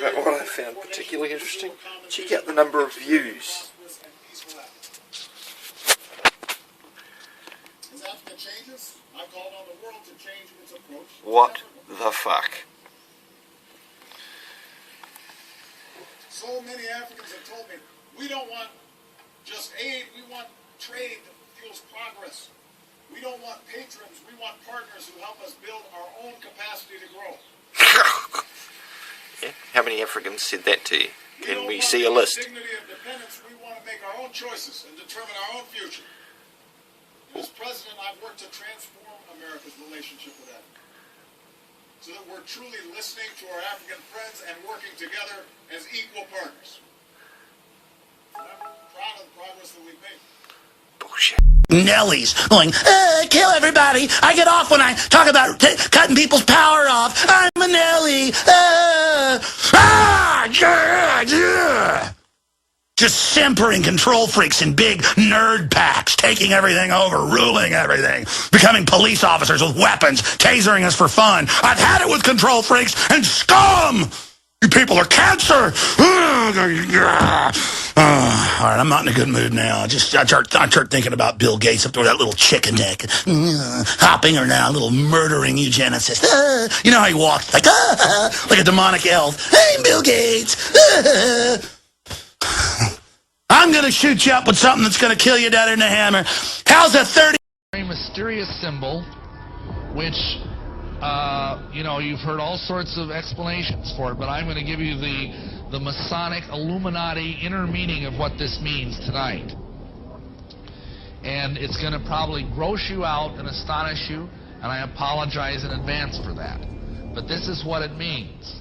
But what I found particularly interesting, check out the number of views. What the fuck? So many Africans have told me, we don't want just aid, we want trade that fuels progress. We don't want patrons, we want partners who help us build our own capacity to grow. Yeah. How many Africans said that to you? Can we see a list? Dignity of dependence, we want to make our own choices and determine our own future. As president, I've worked to transform America's relationship with Africa, so that we're truly listening to our African friends and working together as equal partners. And I'm proud of the progress that we've made. Bullshit. Nellies going, kill everybody. I get off when I talk about cutting people's power off. I'm a Nelly. Just simpering control freaks in big nerd packs, taking everything over, ruling everything, becoming police officers with weapons, tasering us for fun. I've had it with control freaks and scum. You people are cancer. All right, I'm not in a good mood now. I start thinking about Bill Gates up there with that little chicken neck, hopping her now, a little murdering eugenicist. You know how he walks like a demonic elf. Hey, Bill Gates. I'm going to shoot you up with something that's going to kill you down in the hammer. How's a 30... Very mysterious symbol, which, you've heard all sorts of explanations for it, but I'm going to give you the Masonic Illuminati inner meaning of what this means tonight. And it's going to probably gross you out and astonish you, and I apologize in advance for that. But this is what it means.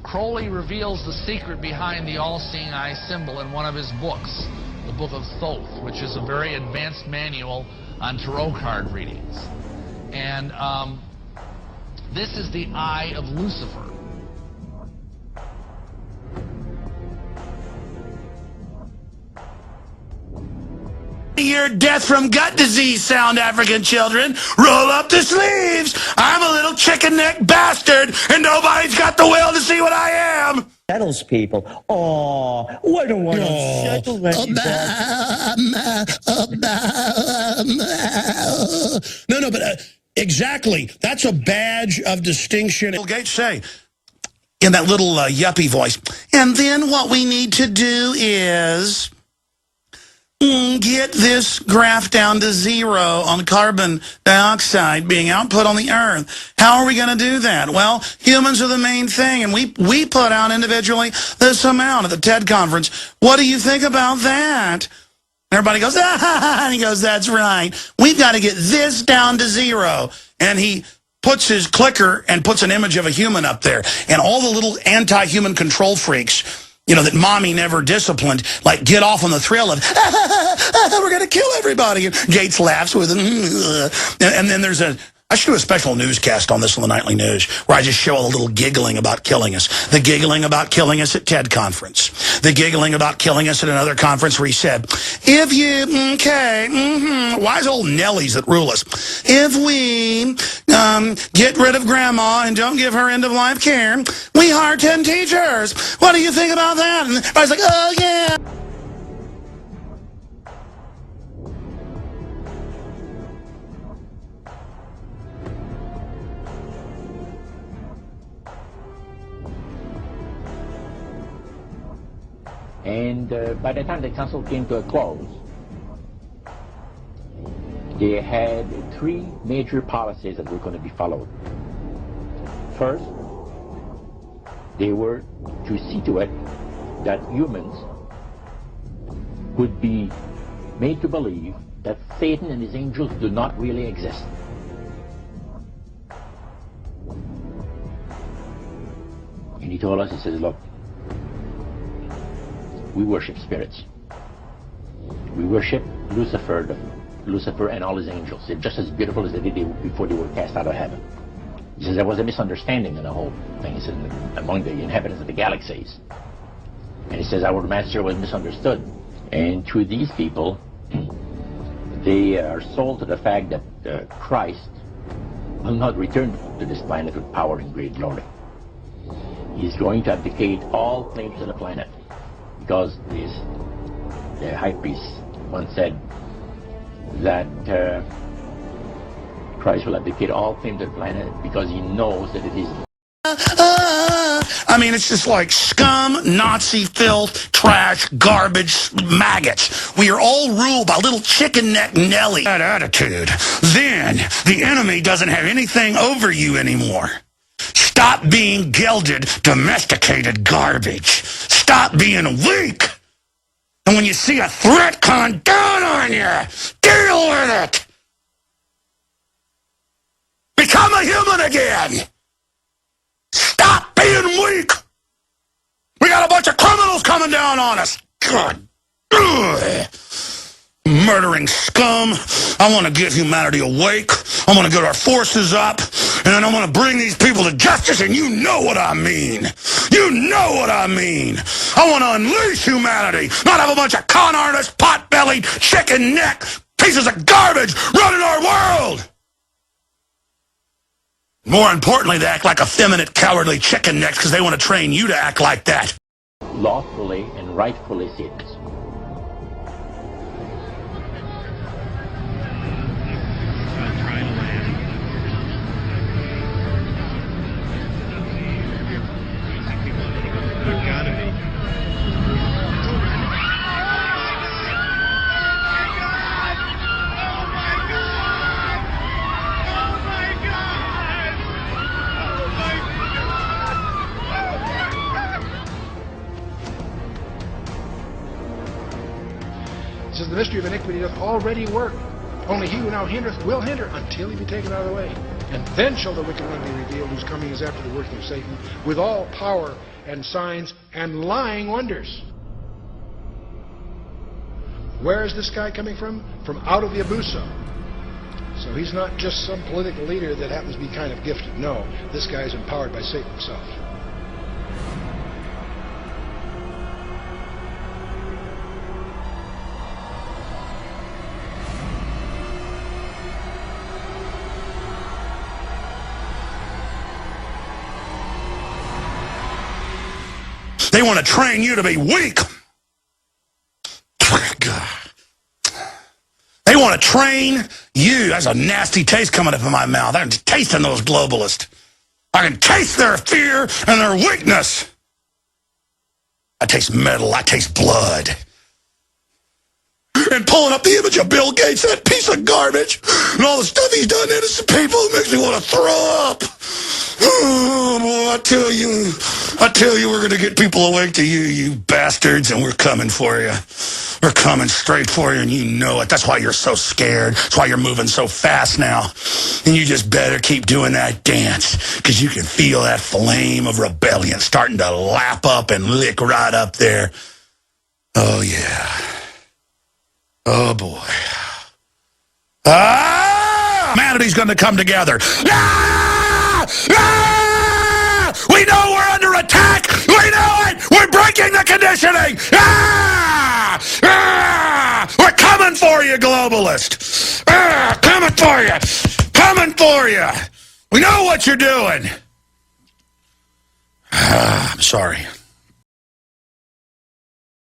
Crowley reveals the secret behind the all-seeing eye symbol in one of his books, the Book of Thoth, which is a very advanced manual on tarot card readings. And this is the eye of Lucifer. Your death from gut disease sound, African children. Roll up the sleeves. I'm a little chicken neck bastard, and nobody's got the will to see what I am. Settles people. Oh, I don't want to settle No, but exactly. That's a badge of distinction. Bill Gates say in that little yuppie voice. And then what we need to do is get this graph down to 0 on carbon dioxide being output on the earth. How are we going to do that? Well, humans are the main thing, and we put out individually this amount at the TED conference. What do you think about that? Everybody goes, and he goes, that's right. We've got to get this down to 0. And he puts his clicker and puts an image of a human up there. And all the little anti-human control freaks, that mommy never disciplined, like get off on the thrill of, we're going to kill everybody. And Gates laughs with it. And then there's I should do a special newscast on this on the Nightly News, where I just show a little giggling about killing us. The giggling about killing us at TED conference. The giggling about killing us at another conference where he said, if you, wise old Nellies that rule us. If we get rid of grandma and don't give her end-of-life care, we hire 10 teachers. What do you think about that? And I was like, oh, yeah. And by the time the council came to a close, they had 3 major policies that were going to be followed. First, they were to see to it that humans would be made to believe that Satan and his angels do not really exist. And he told us, he says, look, we worship spirits. We worship Lucifer and all his angels. They're just as beautiful as they did before they were cast out of heaven. He says there was a misunderstanding in the whole thing. He says among the inhabitants of the galaxies. And he says our master was misunderstood. And to these people, they are sold to the fact that Christ will not return to this planet with power and great glory. He's going to abdicate all claims to the planet because the high priest once said that Christ will abdicate all claim to the planet because he knows that it is. I mean, it's just like scum, Nazi filth, trash, garbage, maggots. We are all ruled by little chicken neck Nelly. That attitude. Then the enemy doesn't have anything over you anymore. Stop being gelded, domesticated garbage. Stop being weak. And when you see a threat coming down on you, deal with it. Become a human again. Stop being weak. We got a bunch of criminals coming down on us. God. Ugh. Murdering scum. I want to get humanity awake. I want to get our forces up. And then I want to bring these people to justice, and you know what I mean. You know what I mean. I want to unleash humanity, not have a bunch of con artists, pot-bellied, chicken neck, pieces of garbage running our world. More importantly, they act like effeminate, cowardly chicken necks because they want to train you to act like that. Lawfully and rightfully Satan's. It says the mystery of iniquity doth already work. Only he who now hindereth will hinder until he be taken out of the way. And then shall the wicked one be revealed, whose coming is after the working of Satan, with all power and signs and lying wonders. Where is this guy coming from? From out of the Abuso. So he's not just some political leader that happens to be kind of gifted. No, this guy is empowered by Satan himself. They want to train you to be weak. They want to train you. That's a nasty taste coming up in my mouth. I'm tasting those globalists. I can taste their fear and their weakness. I taste metal. I taste blood. And pulling up the image of Bill Gates, that piece of garbage, and all the stuff he's done to innocent people, makes me want to throw up. Oh, boy, I tell you, we're going to get people awake to you, you bastards, and we're coming for you. We're coming straight for you, and you know it. That's why you're so scared. That's why you're moving so fast now. And you just better keep doing that dance, because you can feel that flame of rebellion starting to lap up and lick right up there. Oh, yeah. Oh, boy. Humanity's going to come together. We know we're under attack. We know it. We're breaking the conditioning. We're coming for you, globalist. Coming for you. Coming for you. We know what you're doing. I'm sorry.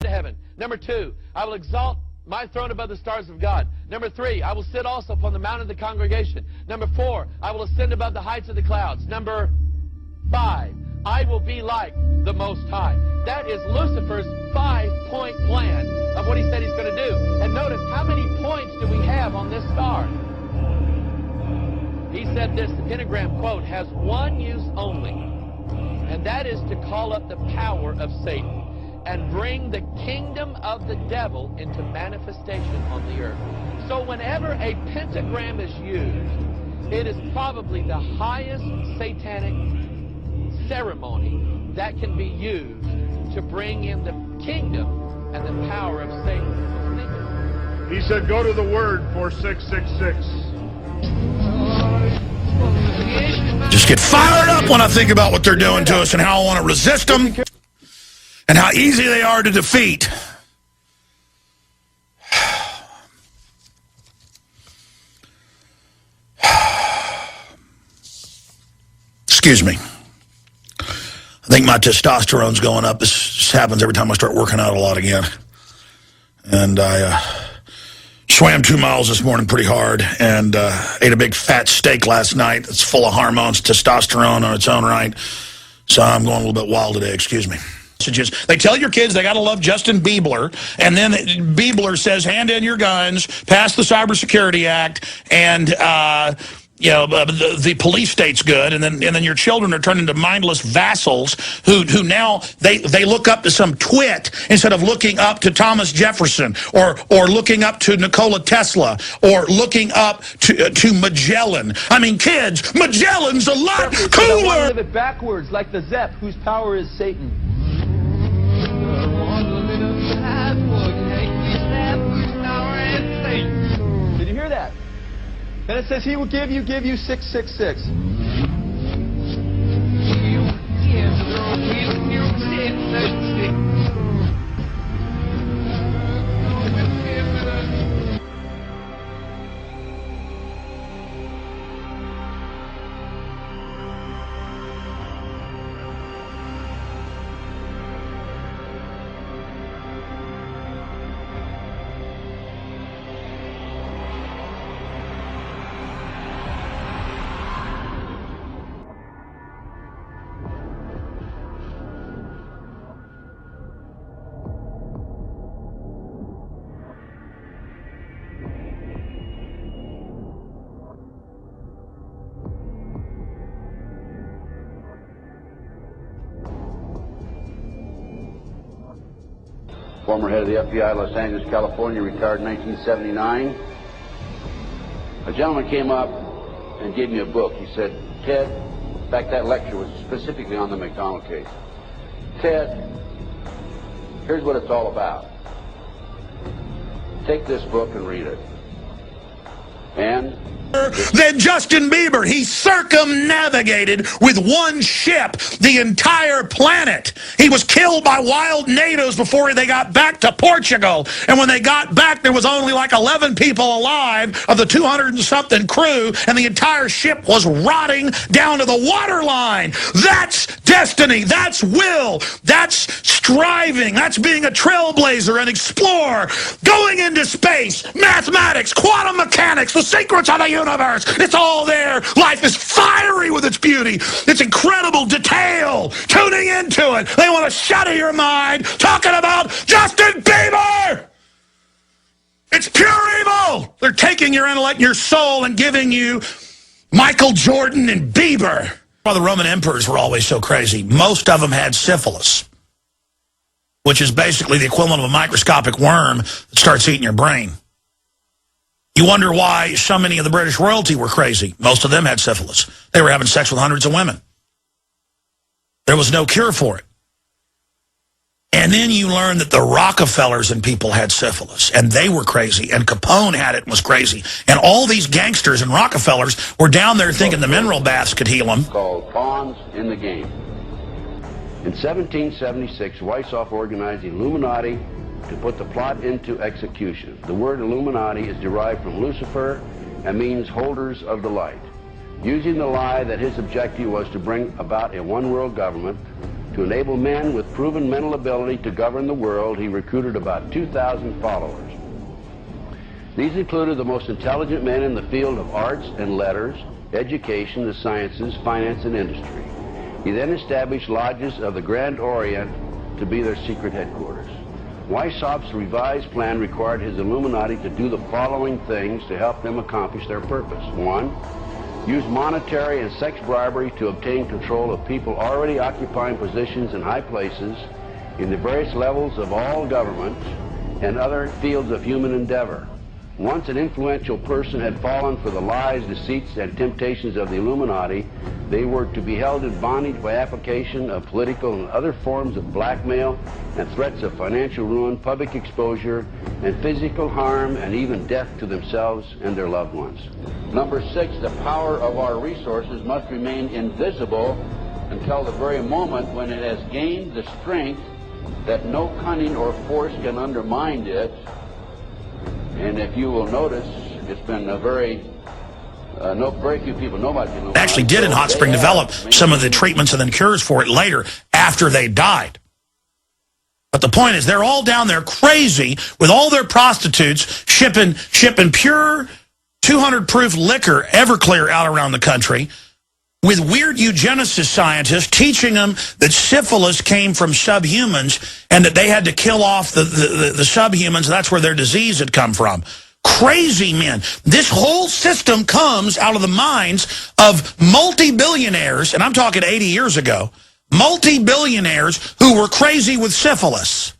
To heaven. Number 2, I will exalt my throne above the stars of God. Number 3, I will sit also upon the mount of the congregation. Number 4, I will ascend above the heights of the clouds. Number 5, I will be like the Most High. That is Lucifer's 5-point plan of what he said he's going to do. And notice, how many points do we have on this star? He said this, the pentagram, quote, has one use only, and that is to call up the power of Satan and bring the kingdom of the devil into manifestation on the earth. So whenever a pentagram is used, it is probably the highest satanic ceremony that can be used to bring in the kingdom and the power of Satan. He said, go to the word for 666. Just get fired up when I think about what they're doing to us and how I want to resist them and how easy they are to defeat. Excuse me. I think my testosterone's going up. This happens every time I start working out a lot again. And I swam 2 miles this morning pretty hard and ate a big fat steak last night. It's full of hormones, testosterone on its own right. So I'm going a little bit wild today, excuse me. They tell your kids they got to love Justin Bieber, and then Bieber says, hand in your guns, pass the Cybersecurity Act, and you know, the police state's good, and then your children are turned into mindless vassals who now they look up to some twit instead of looking up to Thomas Jefferson or looking up to Nikola Tesla or looking up to Magellan. I mean, kids, Magellan's a lot cooler. I want to live it backwards, like the Zep, whose power is Satan. Did you hear that? And it says he will give you 666. Former head of the FBI, Los Angeles, California, retired in 1979. A gentleman came up and gave me a book. He said, Ted, in fact, that lecture was specifically on the McDonald case. Ted, here's what it's all about. Take this book and read it. And than Justin Bieber. He circumnavigated with one ship the entire planet. He was killed by wild natives before they got back to Portugal. And when they got back, there was only like 11 people alive of the 200 and something crew, and the entire ship was rotting down to the waterline. That's destiny. That's will. That's striving. That's being a trailblazer, an explorer, going into space, mathematics, quantum mechanics, the secrets of the universe. It's all there. Life is fiery with its beauty. It's incredible detail. Tuning into it. They want to shatter your mind talking about Justin Bieber. It's pure evil. They're taking your intellect and your soul and giving you Michael Jordan and Bieber. Well, the Roman emperors were always so crazy. Most of them had syphilis, which is basically the equivalent of a microscopic worm that starts eating your brain. You wonder why so many of the British royalty were crazy. Most of them had syphilis. They were having sex with hundreds of women. There was no cure for it. And then you learn that the Rockefellers and people had syphilis, and they were crazy, and Capone had it and was crazy. And all these gangsters and Rockefellers were down there thinking the mineral baths could heal them. Called Pawns in the Game. In 1776, Weishaupt organized the Illuminati to put the plot into execution. The word Illuminati is derived from Lucifer and means holders of the light. Using the lie that his objective was to bring about a one-world government, to enable men with proven mental ability to govern the world, he recruited about 2,000 followers. These included the most intelligent men in the field of arts and letters, education, the sciences, finance, and industry. He then established lodges of the Grand Orient to be their secret headquarters. Weishaupt's revised plan required his Illuminati to do the following things to help them accomplish their purpose. 1. Use monetary and sex bribery to obtain control of people already occupying positions in high places in the various levels of all governments and other fields of human endeavor. Once an influential person had fallen for the lies, deceits, and temptations of the Illuminati, they were to be held in bondage by application of political and other forms of blackmail and threats of financial ruin, public exposure, and physical harm, and even death to themselves and their loved ones. Number 6, the power of our resources must remain invisible until the very moment when it has gained the strength that no cunning or force can undermine it. And if you will notice, it's been a very few people, nobody can know. Actually did in Hot Spring develop some of the treatments and then cures for it later. after they died. But the point is, they're all down there crazy with all their prostitutes shipping pure 200 proof liquor, Everclear, out around the country, with weird eugenicist scientists teaching them that syphilis came from subhumans and that they had to kill off the subhumans. That's where their disease had come from. Crazy men. This whole system comes out of the minds of multi-billionaires, and I'm talking 80 years ago, multi-billionaires who were crazy with syphilis.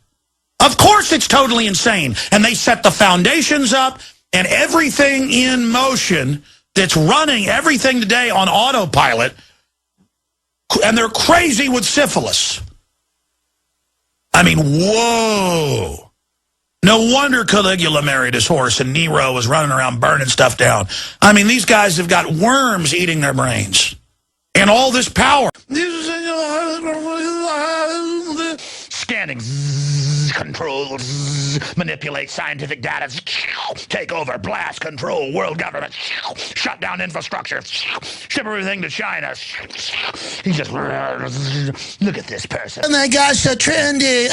Of course it's totally insane. And they set the foundations up and everything in motion that's running everything today on autopilot, and they're crazy with syphilis. I mean, whoa. No wonder Caligula married his horse and Nero was running around burning stuff down. I mean, these guys have got worms eating their brains. And all this power. Scanning, control, manipulate scientific data, take over, blast, control, world government, shut down infrastructure, ship everything to China. He just, look at this person. Oh my gosh, so trendy,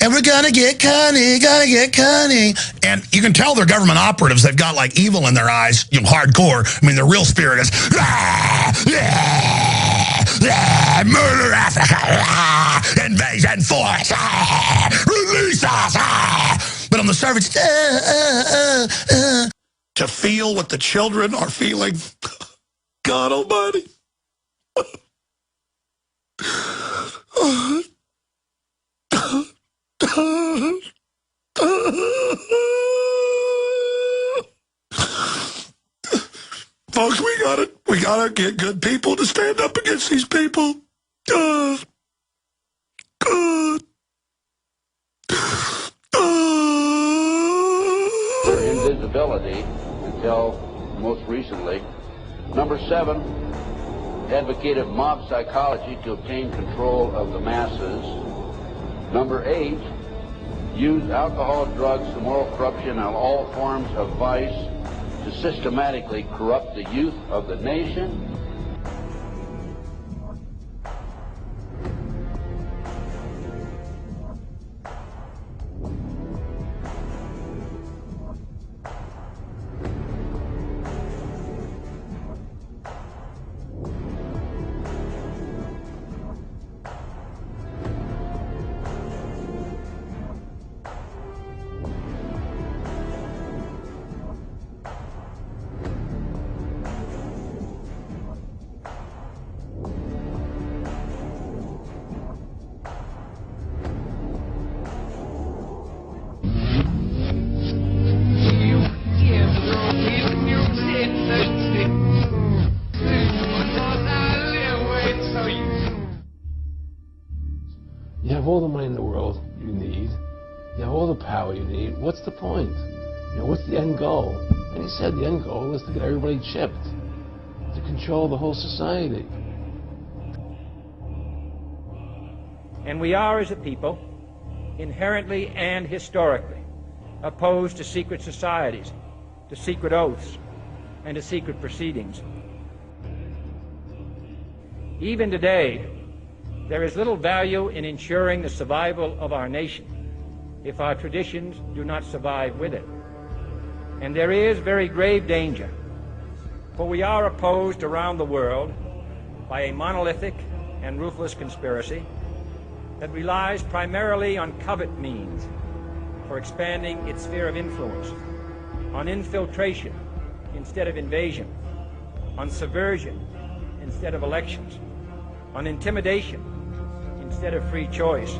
and we're gonna get cunning. And you can tell they're government operatives. They've got like evil in their eyes, you know, hardcore. I mean, their real spirit is, murder Africa, invasion force, release us. But on the surface, to feel what the children are feeling, God Almighty. Folks, we gotta get good people to stand up against these people. God. Their invisibility until most recently. Number 7, advocated mob psychology to obtain control of the masses. Number 8, used alcohol, drugs, moral corruption, and all forms of vice to systematically corrupt the youth of the nation. You have all the money in the world you need. You have all the power you need. What's the point? You know, what's the end goal? And he said the end goal is to get everybody chipped, to control the whole society. And we are, as a people, inherently and historically opposed to secret societies, to secret oaths, and to secret proceedings. Even today, there is little value in ensuring the survival of our nation if our traditions do not survive with it. And there is very grave danger, for we are opposed around the world by a monolithic and ruthless conspiracy that relies primarily on covert means for expanding its sphere of influence, on infiltration instead of invasion, on subversion instead of elections, on intimidation instead of free choice.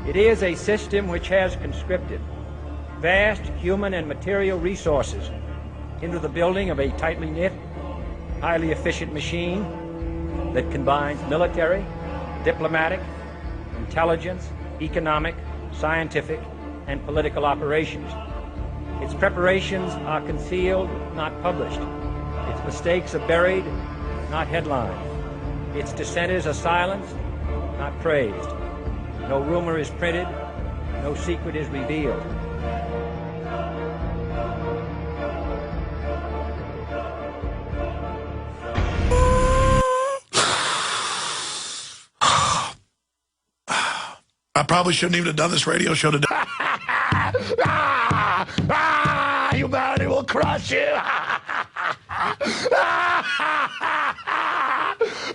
It is a system which has conscripted vast human and material resources into the building of a tightly knit, highly efficient machine that combines military, diplomatic, intelligence, economic, scientific, and political operations. Its preparations are concealed, not published. Its mistakes are buried, not headlined. Its dissenters are silenced, not praised. No rumor is printed, no secret is revealed. I probably shouldn't even have done this radio show today. Humanity will crush you.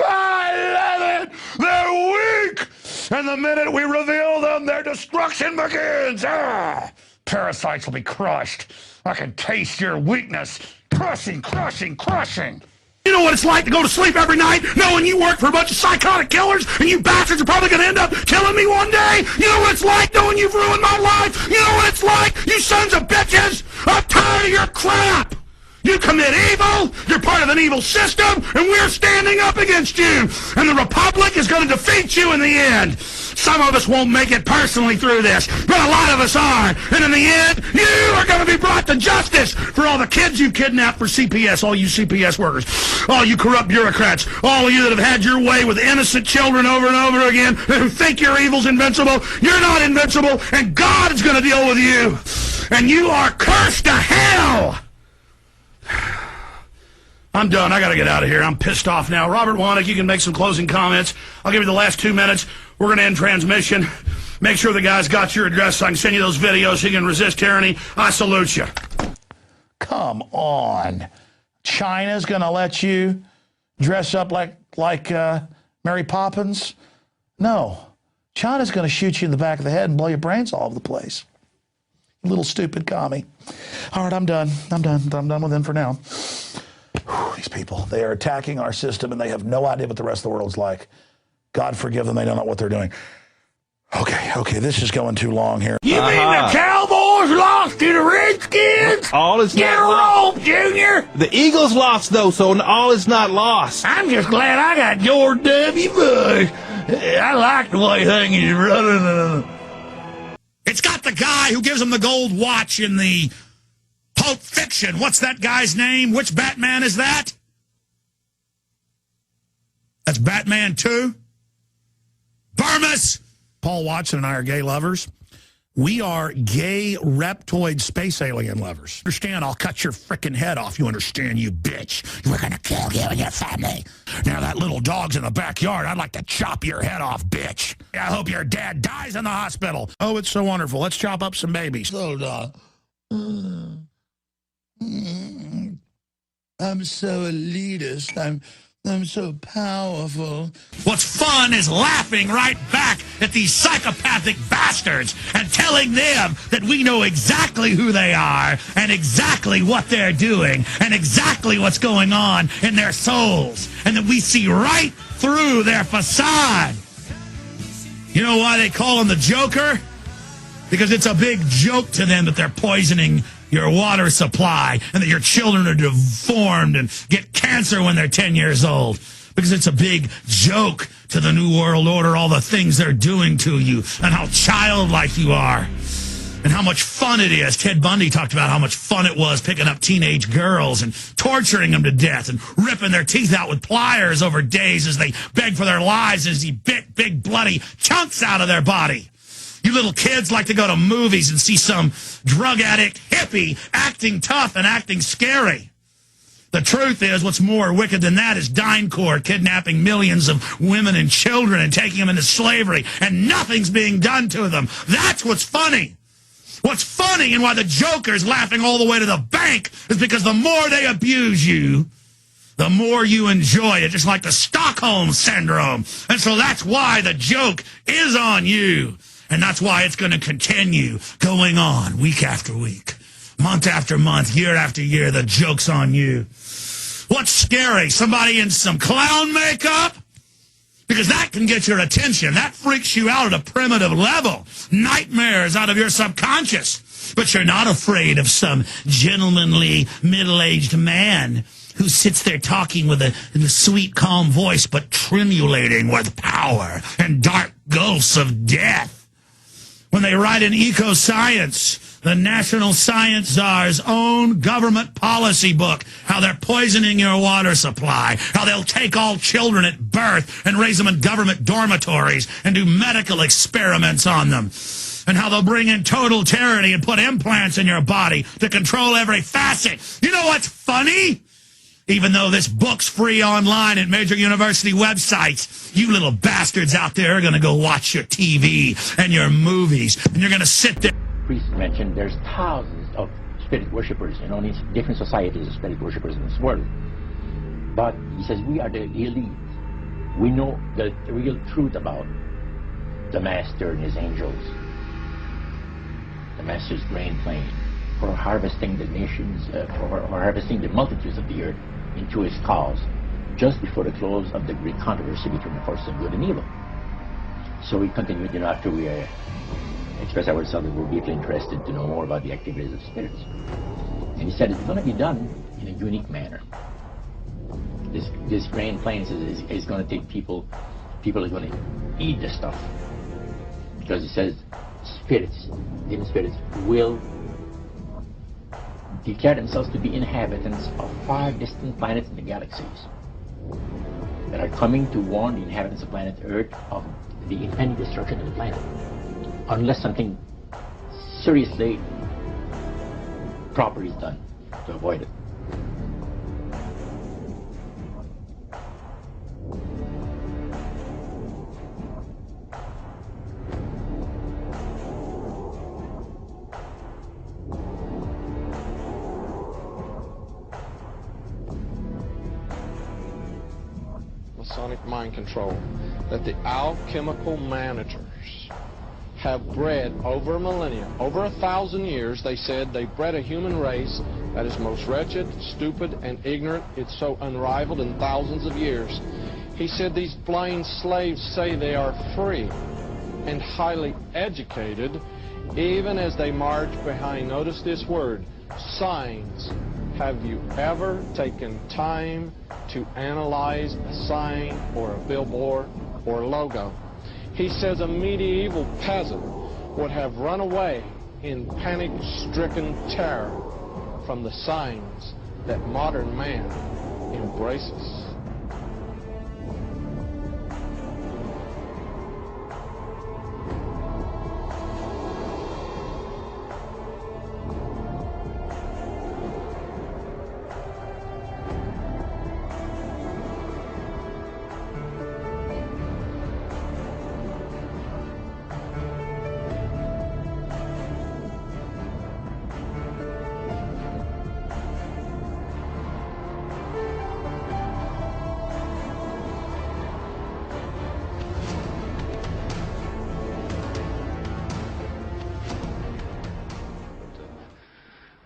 I love it. They're weak. And the minute we reveal them, their destruction begins. Parasites will be crushed. I can taste your weakness. Crushing, crushing, crushing. You know what it's like to go to sleep every night knowing you work for a bunch of psychotic killers and you bastards are probably going to end up killing me one day? You know what it's like knowing you've ruined my life? You know what it's like, you sons of bitches? I'm tired of your crap. You commit evil, you're part of an evil system, and we're standing up against you. And the Republic is going to defeat you in the end. Some of us won't make it personally through this, but a lot of us are. And in the end, you are going to be brought to justice for all the kids you kidnapped for CPS, all you CPS workers, all you corrupt bureaucrats, all of you that have had your way with innocent children over and over again, who think your evil's invincible. You're not invincible, and God is going to deal with you. And you are cursed to hell. I'm done. I got to get out of here. I'm pissed off now. Robert Wannick, you can make some closing comments. I'll give you the last 2 minutes. We're going to end transmission. Make sure the guy's got your address so I can send you those videos so you can resist tyranny. I salute you. Come on. China's going to let you dress up like Mary Poppins? No. China's going to shoot you in the back of the head and blow your brains all over the place. Little stupid commie. All right, I'm done. I'm done with them for now. Whew, these people, they are attacking our system and they have no idea what the rest of the world's like. God forgive them, they don't know what they're doing. Okay, this is going too long here. You mean the Cowboys lost to the Redskins? All is Get not rolled, Junior! The Eagles lost, though, so all is not lost. I'm just glad I got George W. Bush. I like the way things is running. It's got the guy who gives him the gold watch in the Pulp Fiction. What's that guy's name? Which Batman is that? That's Batman 2? Burmus! Paul Watson and I are gay lovers. We are gay reptoid space alien lovers. Understand, I'll cut your frickin' head off. You understand, you bitch? We're gonna kill you and your family. Now that little dog's in the backyard, I'd like to chop your head off, bitch. I hope your dad dies in the hospital. Oh, it's so wonderful. Let's chop up some babies. Hold on. I'm so elitist. I'm so powerful. What's fun is laughing right back at these psychopathic bastards and telling them that we know exactly who they are and exactly what they're doing and exactly what's going on in their souls and that we see right through their facade. You know why they call him the Joker? Because it's a big joke to them that they're poisoning your water supply and that your children are deformed and get cancer when they're 10 years old. Because it's a big joke to the New World Order, all the things they're doing to you and how childlike you are and how much fun it is. Ted Bundy talked about how much fun it was picking up teenage girls and torturing them to death and ripping their teeth out with pliers over days as they begged for their lives as he bit big bloody chunks out of their body. You little kids like to go to movies and see some drug addict hippie acting tough and acting scary. The truth is, what's more wicked than that is DynCorp kidnapping millions of women and children and taking them into slavery, and nothing's being done to them. That's what's funny. What's funny and why the Joker's laughing all the way to the bank is because the more they abuse you, the more you enjoy it, just like the Stockholm Syndrome. And so that's why the joke is on you. And that's why it's going to continue going on week after week, month after month, year after year. The joke's on you. What's scary? Somebody in some clown makeup? Because that can get your attention. That freaks you out at a primitive level. Nightmares out of your subconscious. But you're not afraid of some gentlemanly, middle-aged man who sits there talking with a sweet, calm voice, but tremulating with power and dark gulfs of death. When they write in Eco-Science, the National Science Czar's own government policy book, how they're poisoning your water supply, how they'll take all children at birth and raise them in government dormitories and do medical experiments on them, and how they'll bring in total tyranny and put implants in your body to control every facet. You know what's funny? even though this book's free online at major university websites. You little bastards out there are going to go watch your TV and your movies, and you're going to sit there. Priest mentioned there's thousands of spirit worshippers in all these different societies of spirit worshippers in this world. But he says we are the elite. We know the real truth about the Master and his angels. The Master's grain plane for harvesting the nations, for harvesting the multitudes of the earth into his cause, just before the close of the great controversy between the force of good and evil. So we continued, after we expressed ourselves, we were deeply interested to know more about the activities of spirits. And he said it's going to be done in a unique manner. This grain plane is going to take people are going to eat the stuff. Because he says spirits, demon spirits, will declare themselves to be inhabitants of far distant planets in the galaxies that are coming to warn the inhabitants of planet Earth of the impending destruction of the planet, unless something seriously proper is done to avoid it. Masonic mind control, that the alchemical managers have bred over a millennia, over 1,000 years. They said they bred a human race that is most wretched, stupid, and ignorant. It's so unrivaled in thousands of years. He said these blind slaves say they are free and highly educated, even as they march behind, notice this word, signs. Have you ever taken time to analyze a sign or a billboard or a logo? He says a medieval peasant would have run away in panic-stricken terror from the signs that modern man embraces.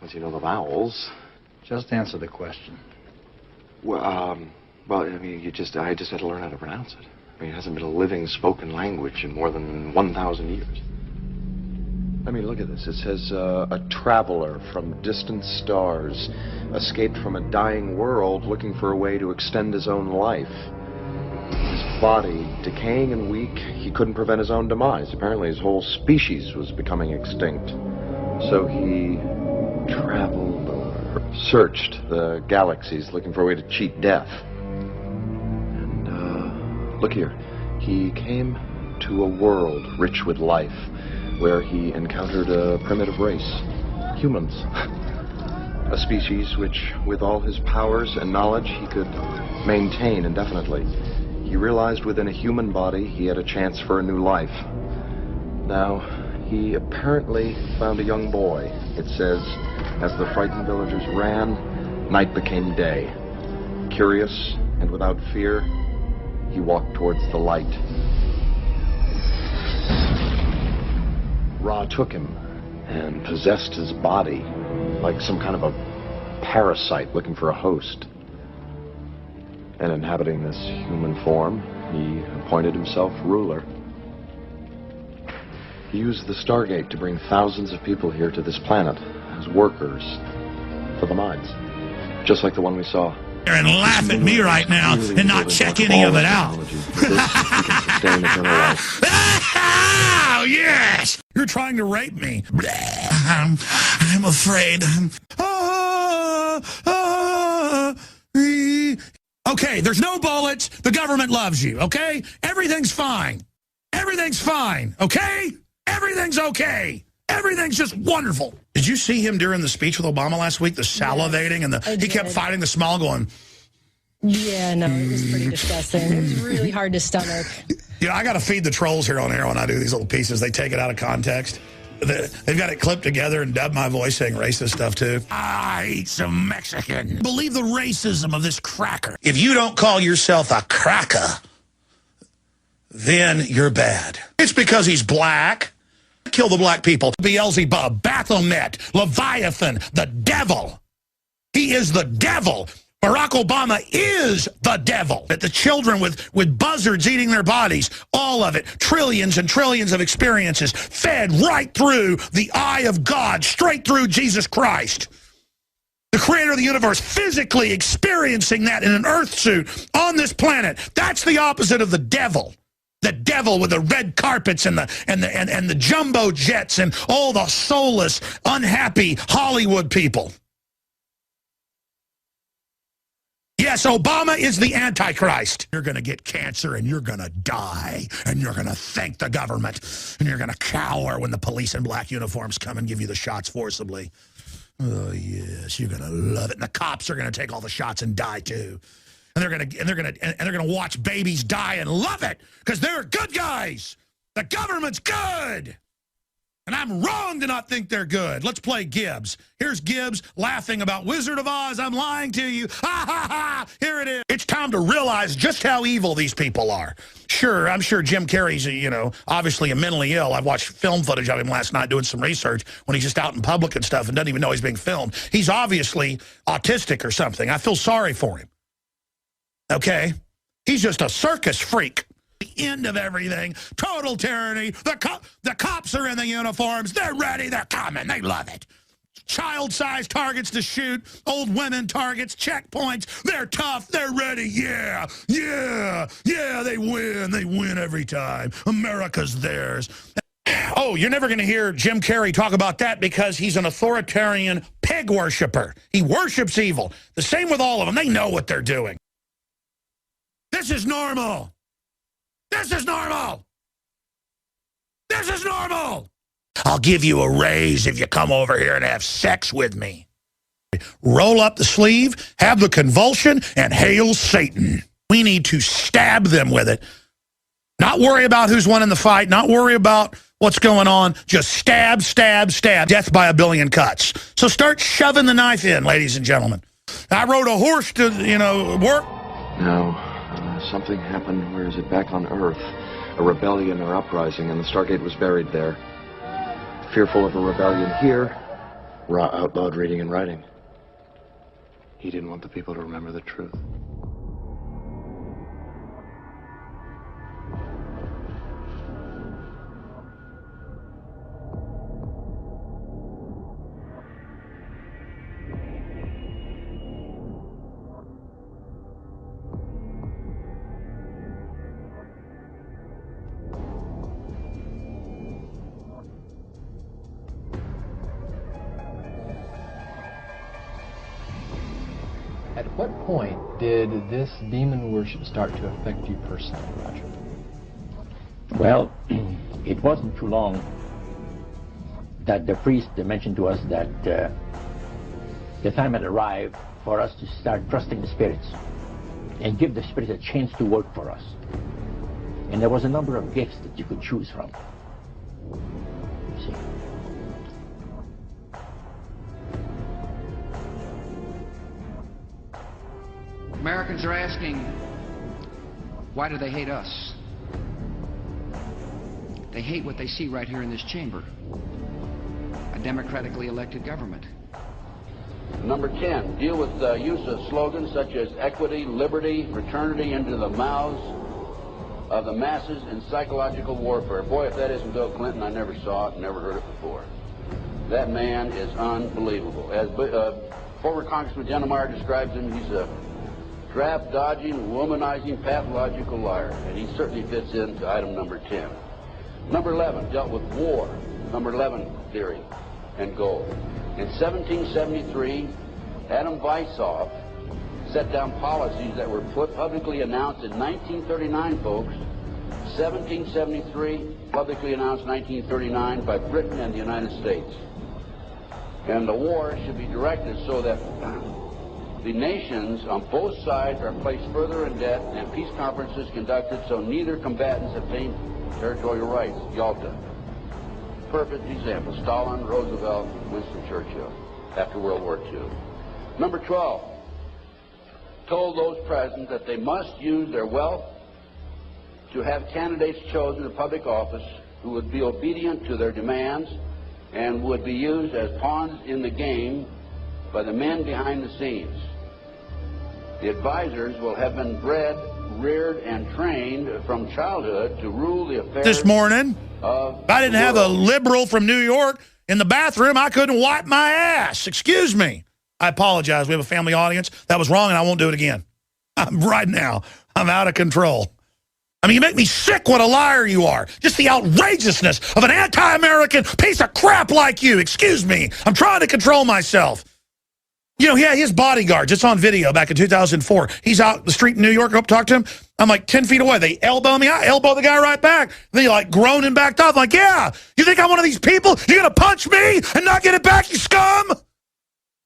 Once you know the vowels. Just answer the question. Well, I mean, I just had to learn how to pronounce it. I mean, it hasn't been a living spoken language in more than 1,000 years. I mean, look at this. It says, a traveler from distant stars escaped from a dying world looking for a way to extend his own life. His body decaying and weak, he couldn't prevent his own demise. Apparently his whole species was becoming extinct. So he traveled or searched the galaxies looking for a way to cheat death. And look here, he came to a world rich with life where he encountered a primitive race, humans. A species which, with all his powers and knowledge, he could maintain indefinitely. He realized within a human body he had a chance for a new life. Now, he apparently found a young boy. It says, as the frightened villagers ran, night became day. Curious and without fear, he walked towards the light. Ra took him and possessed his body like some kind of a parasite looking for a host. And inhabiting this human form, he appointed himself ruler. He used the Stargate to bring thousands of people here to this planet as workers for the mines, just like the one we saw. And laugh at me right now and not check any of it out. Oh, yes! You're trying to rape me. I'm afraid. Okay, there's no bullets. The government loves you, okay? Everything's fine. Everything's fine, okay? Everything's okay. Everything's just wonderful. Did you see him during the speech with Obama last week? The salivating and he kept fighting the smile going, Yeah, no, it was pretty disgusting. It was really hard to stomach. You know, I got to feed the trolls here on air when I do these little pieces. They take it out of context. They've got it clipped together and dubbed my voice saying racist stuff, too. I eat some Mexican. Believe the racism of this cracker. If you don't call yourself a cracker, then you're bad. It's because he's black. Kill the black people. Beelzebub, Baphomet, Leviathan, the devil. He is the devil. Barack Obama is the devil. That the children with buzzards eating their bodies, all of it, trillions and trillions of experiences, fed right through the eye of God, straight through Jesus Christ. The creator of the universe, physically experiencing that in an earth suit on this planet. That's the opposite of the devil. The devil with the red carpets and the jumbo jets and all the soulless, unhappy Hollywood people. Yes, Obama is the Antichrist. You're going to get cancer and you're going to die and you're going to thank the government and you're going to cower when the police in black uniforms come and give you the shots forcibly. Oh, yes, you're going to love it. And the cops are going to take all the shots and die too. And they're going to watch babies die and love it because they're good guys. The government's good. And I'm wrong to not think they're good. Let's play Gibbs. Here's Gibbs laughing about Wizard of Oz. I'm lying to you. Ha, ha, ha. Here it is. It's time to realize just how evil these people are. Sure, I'm sure Jim Carrey's, you know, obviously mentally ill. I watched film footage of him last night doing some research when he's just out in public and stuff and doesn't even know he's being filmed. He's obviously autistic or something. I feel sorry for him. Okay? He's just a circus freak. The end of everything, total tyranny. The cops are in the uniforms. They're ready. They're coming. They love it. Child-sized targets to shoot. Old women targets. Checkpoints. They're tough. They're ready. Yeah. Yeah. Yeah, they win. They win every time. America's theirs. Oh, you're never going to hear Jim Carrey talk about that because he's an authoritarian pig worshiper. He worships evil. The same with all of them. They know what they're doing. This is normal. This is normal. This is normal. I'll give you a raise if you come over here and have sex with me. Roll up the sleeve, have the convulsion, and hail Satan. We need to stab them with it. Not worry about who's won in the fight, not worry about what's going on. Just stab, stab, stab. Death by a billion cuts. So start shoving the knife in, ladies and gentlemen. I rode a horse to, work. No. Something happened, where is it, back on Earth? A rebellion or uprising, and the Stargate was buried there. Fearful of a rebellion here, Ra outlawed reading and writing. He didn't want the people to remember the truth. At what point did this demon worship start to affect you personally, Roger? Well, it wasn't too long that the priest mentioned to us that the time had arrived for us to start trusting the spirits and give the spirits a chance to work for us. And there was a number of gifts that you could choose from. You see. Americans are asking, why do they hate us? They hate what they see right here in this chamber. A democratically elected government. Number 10, deal with the use of slogans such as equity, liberty, fraternity into the mouths of the masses in psychological warfare. Boy, if that isn't Bill Clinton, I never saw it, never heard it before. That man is unbelievable. As former Congressman Jennemeyer describes him, he's a draft-dodging, womanizing, pathological liar, and he certainly fits into item number 10. Number 11 dealt with war, number 11 theory and goal. In 1773, Adam Weishaupt set down policies that were publicly announced in 1939, folks. 1773, publicly announced 1939 by Britain and the United States. And the war should be directed so that the nations on both sides are placed further in debt and peace conferences conducted so neither combatants obtain territorial rights. Yalta. Perfect example. Stalin, Roosevelt, Winston Churchill after World War II. Number 12. Told those present that they must use their wealth to have candidates chosen to public office who would be obedient to their demands and would be used as pawns in the game by the men behind the scenes. The advisors will have been bred, reared, and trained from childhood to rule the affairs this morning. If I didn't have a liberal from New York in the bathroom, I couldn't wipe my ass. Excuse me. I apologize. We have a family audience. That was wrong, and I won't do it again. Right now, I'm out of control. I mean, you make me sick what a liar you are. Just the outrageousness of an anti-American piece of crap like you. Excuse me. I'm trying to control myself. You know, yeah, his bodyguards. It's on video back in 2004. He's out the street in New York. Go up talk to him. I'm like 10 feet away. They elbow me. I elbow the guy right back. They like groaning backed off. I'm like, yeah, you think I'm one of these people? You're going to punch me and not get it back, you scum?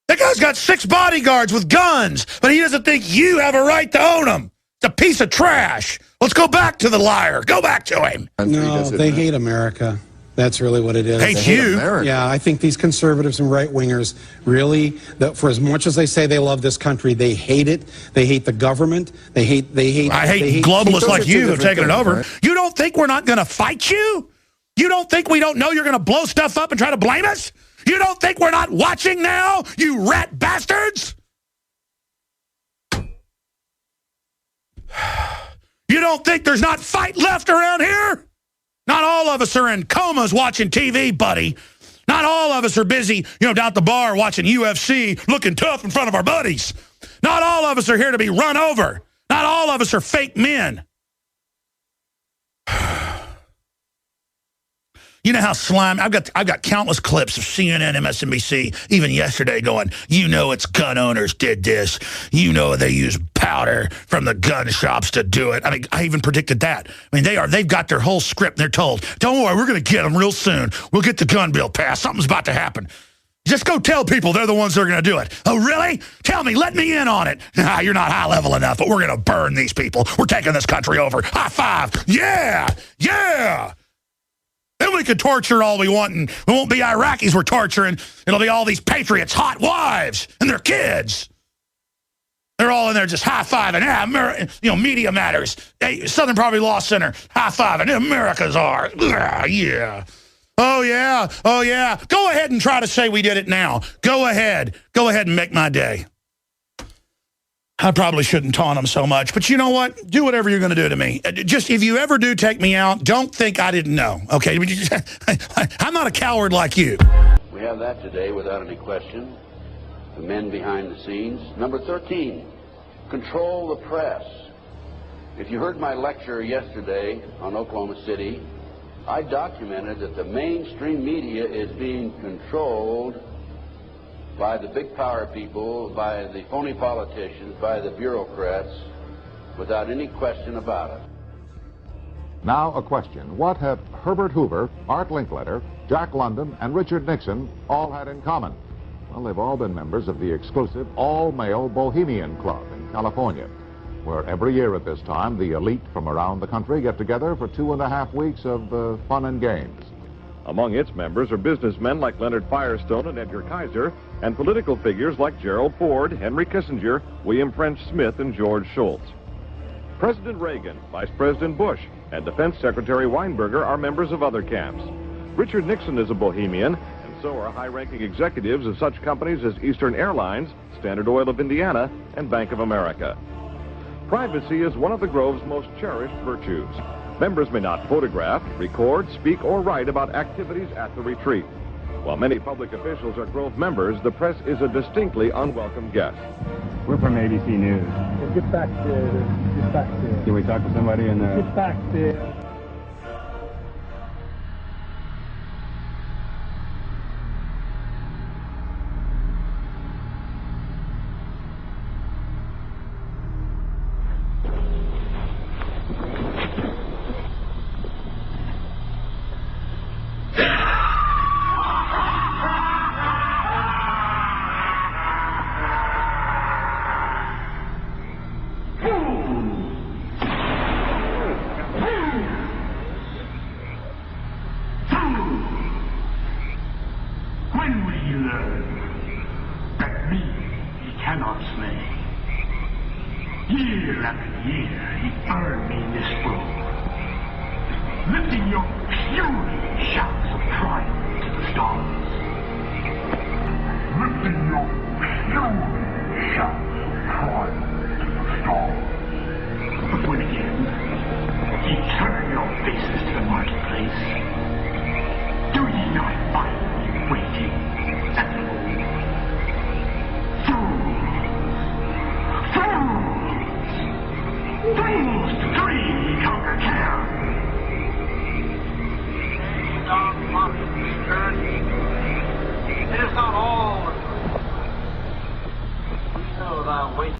That guy's got 6 bodyguards with guns, but he doesn't think you have a right to own them. It's a piece of trash. Let's go back to the liar. Go back to him. No, they hate America. That's really what it is. Hate you? Yeah, I think these conservatives and right-wingers really, for as much as they say they love this country, they hate it. They hate the government. I hate globalists like you who've taken it over. Right? You don't think we're not going to fight you? You don't think we don't know you're going to blow stuff up and try to blame us? You don't think we're not watching now, you rat bastards? You don't think there's not fight left around here? Not all of us are in comas watching TV, buddy. Not all of us are busy, down at the bar watching UFC, looking tough in front of our buddies. Not all of us are here to be run over. Not all of us are fake men. You know how slimy. I've got countless clips of CNN, MSNBC, even yesterday going, it's gun owners did this. They use powder from the gun shops to do it. I mean, I even predicted that. I mean, they've got their whole script. They're told, don't worry, we're going to get them real soon. We'll get the gun bill passed. Something's about to happen. Just go tell people they're the ones that are going to do it. Oh, really? Tell me. Let me in on it. Nah, you're not high level enough, but we're going to burn these people. We're taking this country over. High five. Yeah. Yeah. Then we could torture all we want, and it won't be Iraqis we're torturing. It'll be all these patriots' hot wives and their kids. They're all in there just high-fiving. Media matters. Hey, Southern Poverty Law Center, high-fiving. America's ours. Yeah. Oh, yeah. Oh, yeah. Go ahead and try to say we did it now. Go ahead. Go ahead and make my day. I probably shouldn't taunt them so much, but you know what? Do whatever you're going to do to me. Just if you ever do take me out, don't think I didn't know, okay? I'm not a coward like you. We have that today without any question. The men behind the scenes. Number 13, control the press. If you heard my lecture yesterday on Oklahoma City, I documented that the mainstream media is being controlled by the big power people, by the phony politicians, by the bureaucrats, without any question about it. Now a question. What have Herbert Hoover, Art Linkletter, Jack London, and Richard Nixon all had in common? Well, they've all been members of the exclusive all-male Bohemian Club in California, where every year at this time, the elite from around the country get together for 2.5 weeks of fun and games. Among its members are businessmen like Leonard Firestone and Edgar Kaiser, and political figures like Gerald Ford, Henry Kissinger, William French Smith, and George Shultz. President Reagan, Vice President Bush, and Defense Secretary Weinberger are members of other camps. Richard Nixon is a Bohemian, and so are high-ranking executives of such companies as Eastern Airlines, Standard Oil of Indiana, and Bank of America. Privacy is one of the Grove's most cherished virtues. Members may not photograph, record, speak, or write about activities at the retreat. While many public officials are Grove members, the press is a distinctly unwelcome guest. We're from ABC News. Get back there. Can we talk to somebody in there? Get back there. When will he learn that me he cannot slay? Year after year he burned me in this room, lifting your puny shouts of triumph to the stars. Lifting your puny shouts of triumph to the stars. But when again ye turn your faces to the marketplace, do ye not find me waiting at the door? Fools! Fools to dream ye conquer care! It is not all. We know thou waitest.